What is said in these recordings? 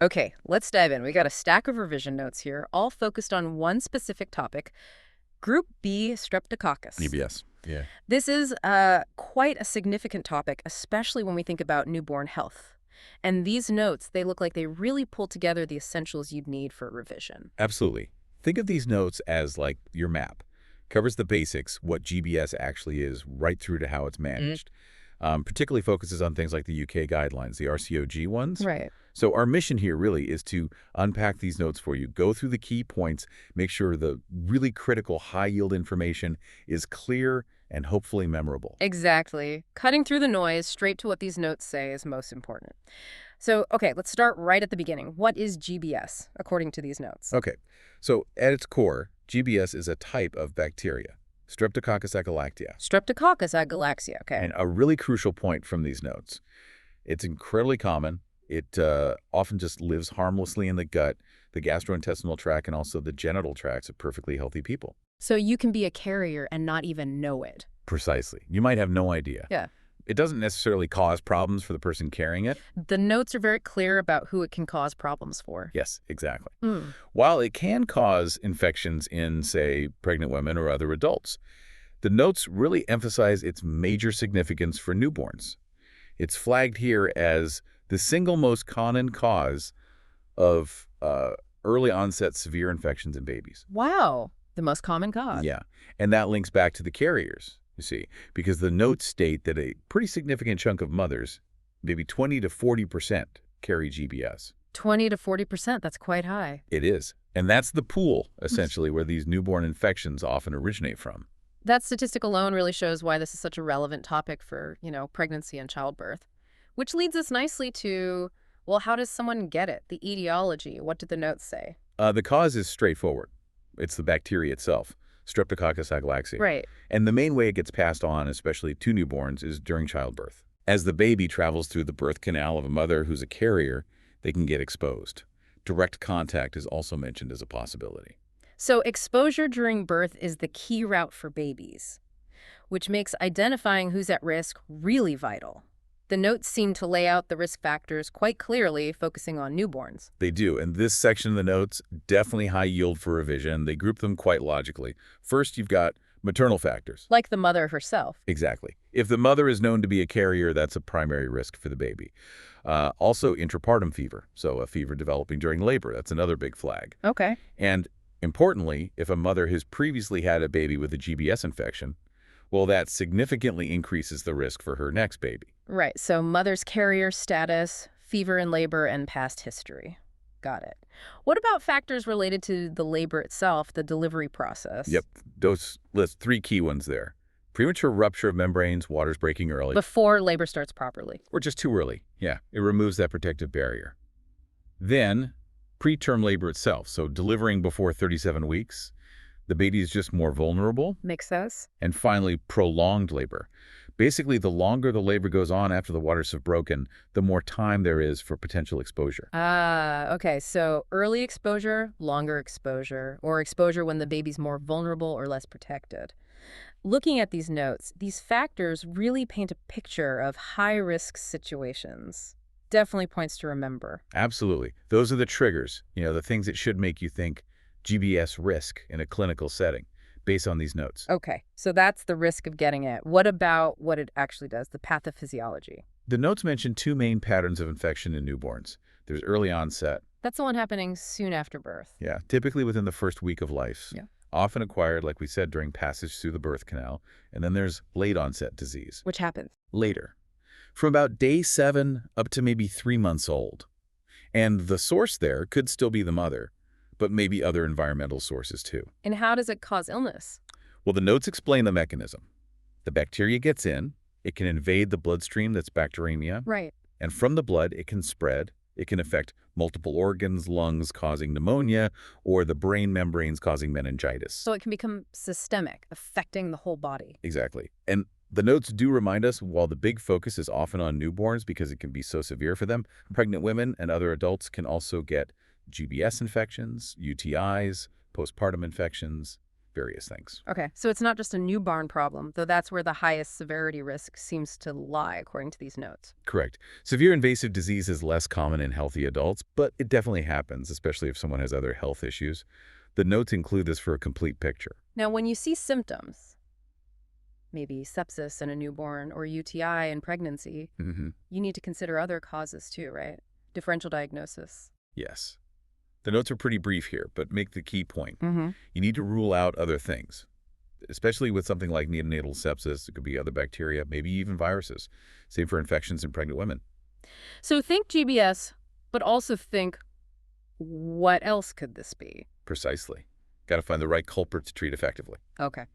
Okay, let's dive in. We got a stack of revision notes here, all focused on one specific topic, Group B Streptococcus. GBS. Yeah. This is quite a significant topic, especially when we think about newborn health. And these notes, they look like they really pull together the essentials you'd need for revision. Absolutely. Think of these notes as like your map. Covers the basics, what GBS actually is, right through to how it's managed. Particularly focuses on things like the UK guidelines, the RCOG ones. Right. So our mission here really is to unpack these notes for you, go through the key points, make sure the really critical high-yield information is clear and hopefully memorable. Exactly. Cutting through the noise straight to what these notes say is most important. So, okay, let's start right at the beginning. What is GBS, according to these notes? Okay, so at its core, GBS is a type of bacteria, Streptococcus agalactiae. Streptococcus agalactiae, okay. And a really crucial point from these notes, it's incredibly common. It often just lives harmlessly in the gut, the gastrointestinal tract, and also the genital tracts of perfectly healthy people. So you can be a carrier and not even know it. Precisely. You might have no idea. Yeah. It doesn't necessarily cause problems for the person carrying it. The notes are very clear about who it can cause problems for. Yes, exactly. Mm. While it can cause infections in, say, pregnant women or other adults, the notes really emphasize its major significance for newborns. It's flagged here as the single most common cause of early-onset severe infections in babies. Wow. The most common cause. Yeah, and that links back to the carriers, you see, because the notes state that a pretty significant chunk of mothers, maybe 20 to 40%, carry GBS. 20 to 40%, that's quite high. It is. And that's the pool, essentially, where these newborn infections often originate from. That statistic alone really shows why this is such a relevant topic for, pregnancy and childbirth. Which leads us nicely to, well, how does someone get it? The etiology. What did the notes say? The cause is straightforward. It's the bacteria itself, Streptococcus agalactiae. Right. And the main way it gets passed on, especially to newborns, is during childbirth. As the baby travels through the birth canal of a mother who's a carrier, they can get exposed. Direct contact is also mentioned as a possibility. So exposure during birth is the key route for babies, which makes identifying who's at risk really vital. The notes seem to lay out the risk factors quite clearly, focusing on newborns. They do, and this section of the notes, definitely high yield for revision. They group them quite logically. First, you've got maternal factors. Like the mother herself. Exactly. If the mother is known to be a carrier, that's a primary risk for the baby. Also, intrapartum fever, so a fever developing during labor. That's another big flag. Okay. And importantly, if a mother has previously had a baby with a GBS infection, well, that significantly increases the risk for her next baby. Right, so mother's carrier status, fever in labor, and past history. Got it. What about factors related to the labor itself, the delivery process? Yep, those list three key ones there. Premature rupture of membranes, water's breaking early. Before labor starts properly. Or just too early. Yeah, it removes that protective barrier. Then, preterm labor itself, so delivering before 37 weeks. The baby is just more vulnerable. Makes sense. And finally, prolonged labor. Basically, the longer the labor goes on after the waters have broken, the more time there is for potential exposure. Okay, so early exposure, longer exposure, or exposure when the baby's more vulnerable or less protected. Looking at these notes, these factors really paint a picture of high-risk situations. Definitely points to remember. Absolutely. Those are the triggers, the things that should make you think GBS risk in a clinical setting based on these notes. Okay, so that's the risk of getting it. What about what it actually does, the pathophysiology? The notes mention two main patterns of infection in newborns. There's early onset. That's the one happening soon after birth. Yeah, typically within the first week of life. Yeah. Often acquired, like we said, during passage through the birth canal. And then there's late onset disease. Which happens Later. From about day 7 up to maybe 3 months old. And the source there could still be the mother, but maybe other environmental sources too. And how does it cause illness? Well, the notes explain the mechanism. The bacteria gets in, it can invade the bloodstream, that's bacteremia, Right. and from the blood it can spread. It can affect multiple organs, lungs causing pneumonia, or the brain membranes causing meningitis. So it can become systemic, affecting the whole body. Exactly. And the notes do remind us, while the big focus is often on newborns because it can be so severe for them, pregnant women and other adults can also get GBS infections, UTIs, postpartum infections, various things. Okay, so it's not just a newborn problem, though that's where the highest severity risk seems to lie, according to these notes. Correct. Severe invasive disease is less common in healthy adults, but it definitely happens, especially if someone has other health issues. The notes include this for a complete picture. Now, when you see symptoms, maybe sepsis in a newborn or UTI in pregnancy, you need to consider other causes too, right? Differential diagnosis. Yes. The notes are pretty brief here, but make the key point. Mm-hmm. You need to rule out other things, especially with something like neonatal sepsis. It could be other bacteria, maybe even viruses. Same for infections in pregnant women. So think GBS, but also think, what else could this be? Precisely. Got to find the right culprit to treat effectively. Okay.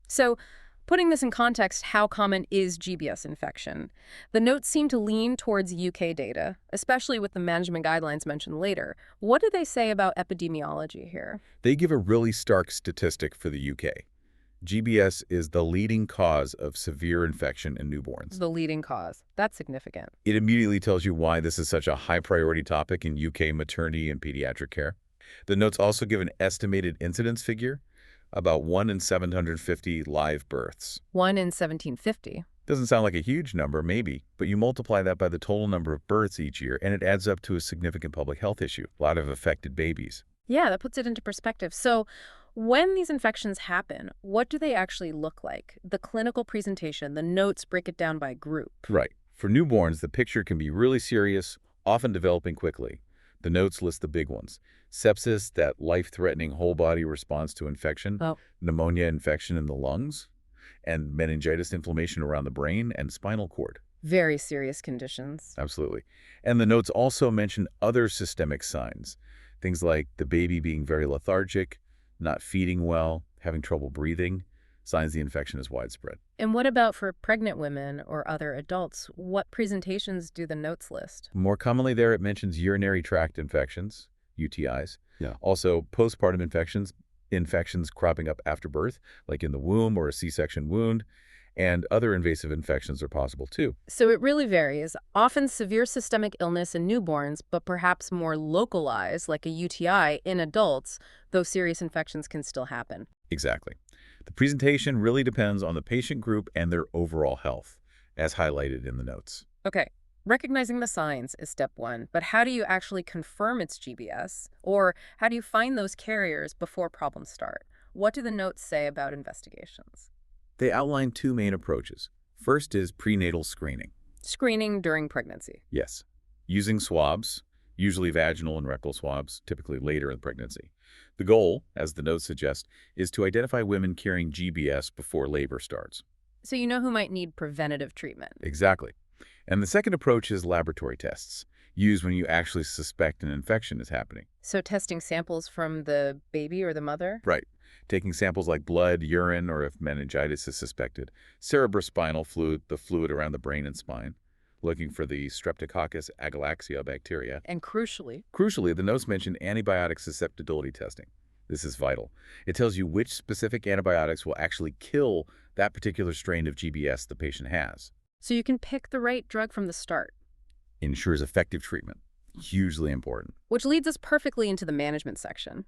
So putting this in context, how common is GBS infection? The notes seem to lean towards UK data, especially with the management guidelines mentioned later. What do they say about epidemiology here? They give a really stark statistic for the UK. GBS is the leading cause of severe infection in newborns. The leading cause. That's significant. It immediately tells you why this is such a high priority topic in UK maternity and pediatric care. The notes also give an estimated incidence figure, about 1 in 750 live births. 1 in 1750. Doesn't sound like a huge number, maybe, but you multiply that by the total number of births each year, and it adds up to a significant public health issue. A lot of affected babies. Yeah, that puts it into perspective. So when these infections happen, what do they actually look like? The clinical presentation, the notes break it down by group. Right. For newborns, the picture can be really serious, often developing quickly. The notes list the big ones. Sepsis, that life-threatening whole-body response to infection, pneumonia infection in the lungs, and meningitis inflammation around the brain and spinal cord. Very serious conditions. Absolutely. And the notes also mention other systemic signs, things like the baby being very lethargic, not feeding well, having trouble breathing, signs the infection is widespread. And what about for pregnant women or other adults? What presentations do the notes list? More commonly there, it mentions urinary tract infections, UTIs. Also, postpartum infections cropping up after birth, like in the womb or a C-section wound, and other invasive infections are possible too. So it really varies. Often severe systemic illness in newborns, but perhaps more localized, like a UTI, in adults, though serious infections can still happen. Exactly. The presentation really depends on the patient group and their overall health, as highlighted in the notes. Okay. Recognizing the signs is step one, but how do you actually confirm it's GBS? Or how do you find those carriers before problems start? What do the notes say about investigations? They outline two main approaches. First is prenatal screening. Screening during pregnancy. Yes. Using swabs, usually vaginal and rectal swabs, typically later in pregnancy. The goal, as the notes suggest, is to identify women carrying GBS before labor starts. So you know who might need preventative treatment. Exactly. And the second approach is laboratory tests, used when you actually suspect an infection is happening. So testing samples from the baby or the mother? Right. Taking samples like blood, urine, or if meningitis is suspected, cerebrospinal fluid, the fluid around the brain and spine, looking for the Streptococcus agalactiae bacteria. And crucially, the notes mention antibiotic susceptibility testing. This is vital. It tells you which specific antibiotics will actually kill that particular strain of GBS the patient has. so you can pick the right drug from the start. Ensures effective treatment. Hugely important. Which leads us perfectly into the management section.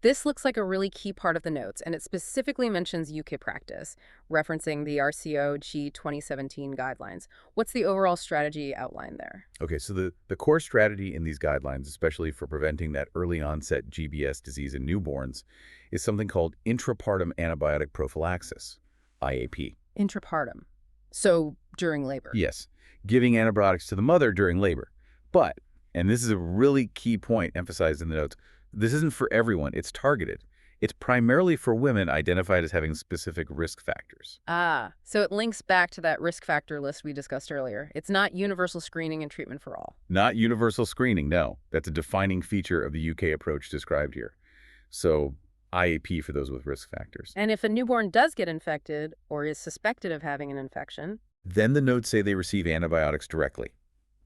This looks like a really key part of the notes, and it specifically mentions UK practice, referencing the RCOG 2017 guidelines. What's the overall strategy outlined there? Okay, so the core strategy in these guidelines, especially for preventing that early-onset GBS disease in newborns, is something called intrapartum antibiotic prophylaxis, IAP. Intrapartum. So during labor. Yes, giving antibiotics to the mother during labor. But, and this is a really key point emphasized in the notes, this isn't for everyone. It's targeted. It's primarily for women identified as having specific risk factors. Ah, so it links back to that risk factor list we discussed earlier. It's not universal screening and treatment for all. Not universal screening, no. That's a defining feature of the UK approach described here. So IAP for those with risk factors. And if a newborn does get infected or is suspected of having an infection, then the notes say they receive antibiotics directly.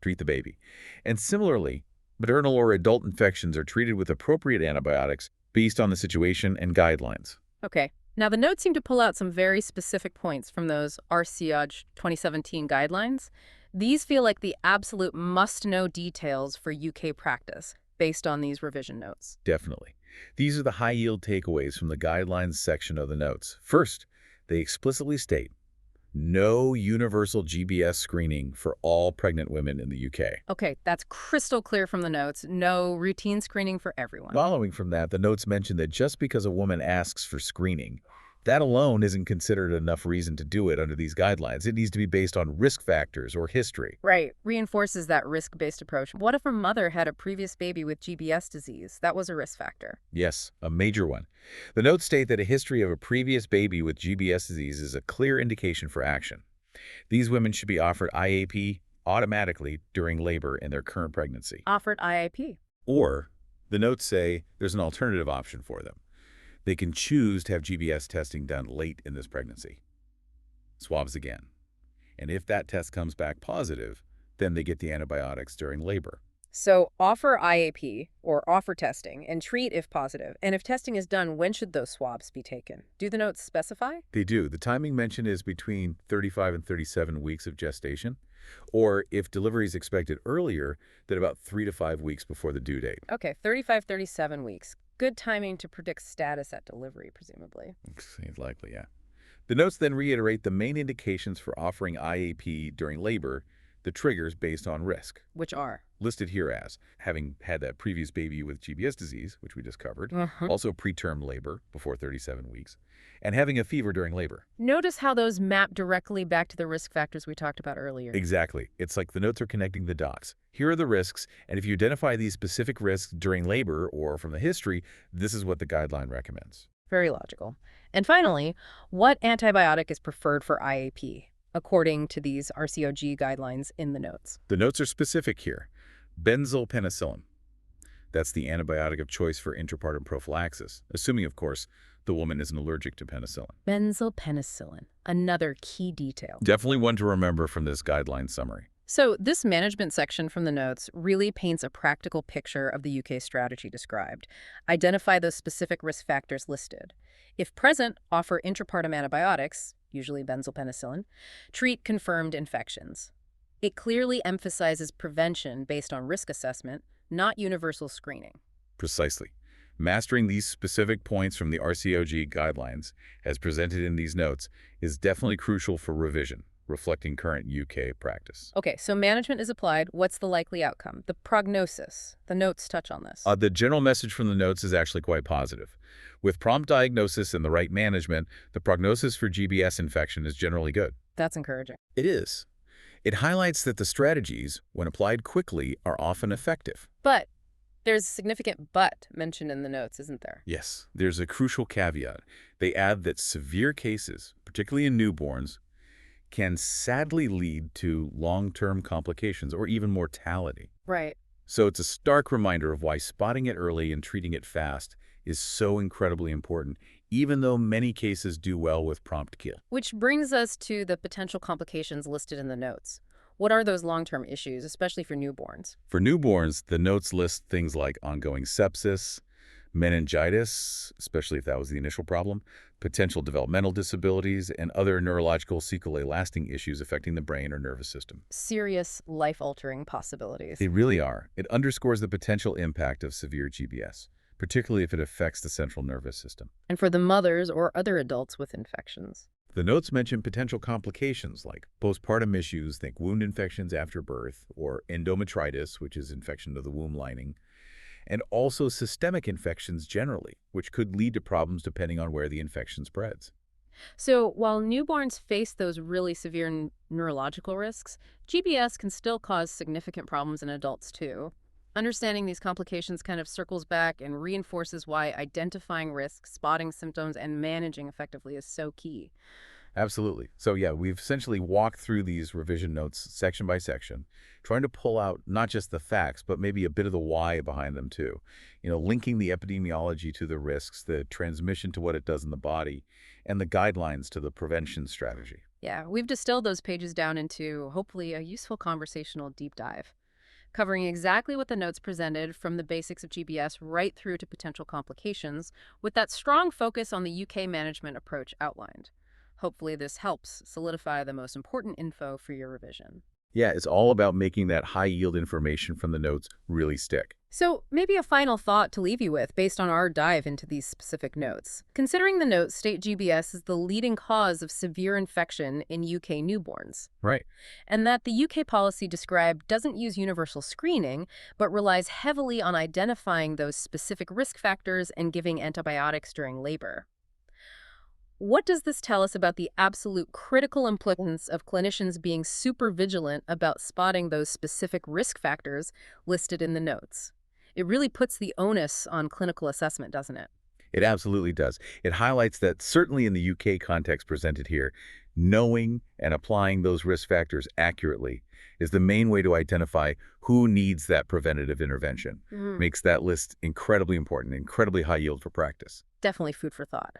Treat the baby. And similarly, maternal or adult infections are treated with appropriate antibiotics based on the situation and guidelines. Okay. Now, the notes seem to pull out some very specific points from those RCOG 2017 guidelines. These feel like the absolute must-know details for UK practice. based on these revision notes. Definitely. These are the high-yield takeaways from the guidelines section of the notes. First, they explicitly state no universal GBS screening for all pregnant women in the UK. Okay, that's crystal clear from the notes. No routine screening for everyone. Following from that, the notes mention that just because a woman asks for screening, that alone isn't considered enough reason to do it under these guidelines. It needs to be based on risk factors or history. Right. Reinforces that risk-based approach. What if a mother had a previous baby with GBS disease? That was a risk factor. Yes, a major one. The notes state that a history of a previous baby with GBS disease is a clear indication for action. These women should be offered IAP automatically during labor in their current pregnancy. Offered IAP. Or, the notes say there's an alternative option for them. They can choose to have GBS testing done late in this pregnancy. Swabs again. And if that test comes back positive, then they get the antibiotics during labor. So offer IAP or offer testing and treat if positive. And if testing is done, when should those swabs be taken? Do the notes specify? They do. The timing mentioned is between 35 and 37 weeks of gestation, or if delivery is expected earlier, then about 3 to 5 weeks before the due date. Okay, 35, 37 weeks. Good timing to predict status at delivery, presumably. Seems likely, yeah. The notes then reiterate the main indications for offering IAP during labor, the triggers based on risk. Which are? Listed here as having had that previous baby with GBS disease, which we just covered, Uh-huh. also preterm labor before 37 weeks, and having a fever during labor. Notice how those map directly back to the risk factors we talked about earlier. Exactly. It's like the notes are connecting the dots. Here are the risks, and if you identify these specific risks during labor or from the history, this is what the guideline recommends. Very logical. And finally, what antibiotic is preferred for IAP, according to these RCOG guidelines in the notes? The notes are specific here. Benzyl penicillin. That's the antibiotic of choice for intrapartum prophylaxis, assuming, of course, the woman isn't allergic to penicillin. Benzyl penicillin, another key detail. Definitely one to remember from this guideline summary. So this management section from the notes really paints a practical picture of the UK strategy described. Identify those specific risk factors listed. If present, offer intrapartum antibiotics, usually benzyl penicillin, treat confirmed infections. It clearly emphasizes prevention based on risk assessment, not universal screening. Precisely. Mastering these specific points from the RCOG guidelines, as presented in these notes, is definitely crucial for revision, reflecting current UK practice. Okay, so management is applied. What's the likely outcome? The prognosis. The notes touch on this. The general message from the notes is actually quite positive. With prompt diagnosis and the right management, the prognosis for GBS infection is generally good. That's encouraging. It is. It highlights that the strategies, when applied quickly, are often effective. But there's a significant but mentioned in the notes, isn't there? Yes, there's a crucial caveat. They add that severe cases, particularly in newborns, can sadly lead to long-term complications or even mortality. Right. So it's a stark reminder of why spotting it early and treating it fast is so incredibly important, even though many cases do well with prompt care. Which brings us to the potential complications listed in the notes. What are those long-term issues, especially for newborns? For newborns, the notes list things like ongoing sepsis, meningitis, especially if that was the initial problem, potential developmental disabilities, and other neurological sequelae lasting issues affecting the brain or nervous system. Serious, life-altering possibilities. They really are. It underscores the potential impact of severe GBS, particularly if it affects the central nervous system. And for the mothers or other adults with infections. The notes mention potential complications like postpartum issues, think wound infections after birth, or endometritis, which is infection of the womb lining, and also systemic infections generally, which could lead to problems depending on where the infection spreads. So while newborns face those really severe neurological risks, GBS can still cause significant problems in adults too. Understanding these complications kind of circles back and reinforces why identifying risks, spotting symptoms, and managing effectively is so key. Absolutely. So yeah, we've essentially walked through these revision notes section by section, trying to pull out not just the facts, but maybe a bit of the why behind them too. Linking the epidemiology to the risks, the transmission to what it does in the body, and the guidelines to the prevention strategy. Yeah, we've distilled those pages down into, hopefully, a useful conversational deep dive, covering exactly what the notes presented from the basics of GBS right through to potential complications, with that strong focus on the UK management approach outlined. Hopefully this helps solidify the most important info for your revision. Yeah, it's all about making that high-yield information from the notes really stick. So maybe a final thought to leave you with based on our dive into these specific notes. Considering the notes state GBS is the leading cause of severe infection in UK newborns, Right. and that the UK policy described doesn't use universal screening, but relies heavily on identifying those specific risk factors and giving antibiotics during labor. What does this tell us about the absolute critical importance of clinicians being super vigilant about spotting those specific risk factors listed in the notes? It really puts the onus on clinical assessment, doesn't it? It absolutely does. It highlights that certainly in the UK context presented here, knowing and applying those risk factors accurately is the main way to identify who needs that preventative intervention. Makes that list incredibly important, incredibly high yield for practice. Definitely food for thought.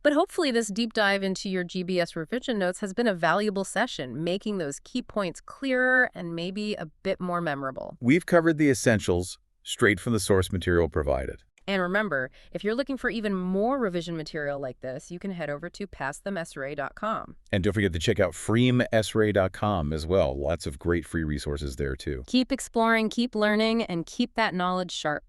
But hopefully this deep dive into your GBS revision notes has been a valuable session, making those key points clearer and maybe a bit more memorable. We've covered the essentials straight from the source material provided. And remember, if you're looking for even more revision material like this, you can head over to passthemsra.com. And don't forget to check out freemsra.com as well. Lots of great free resources there too. Keep exploring, keep learning, and keep that knowledge sharp.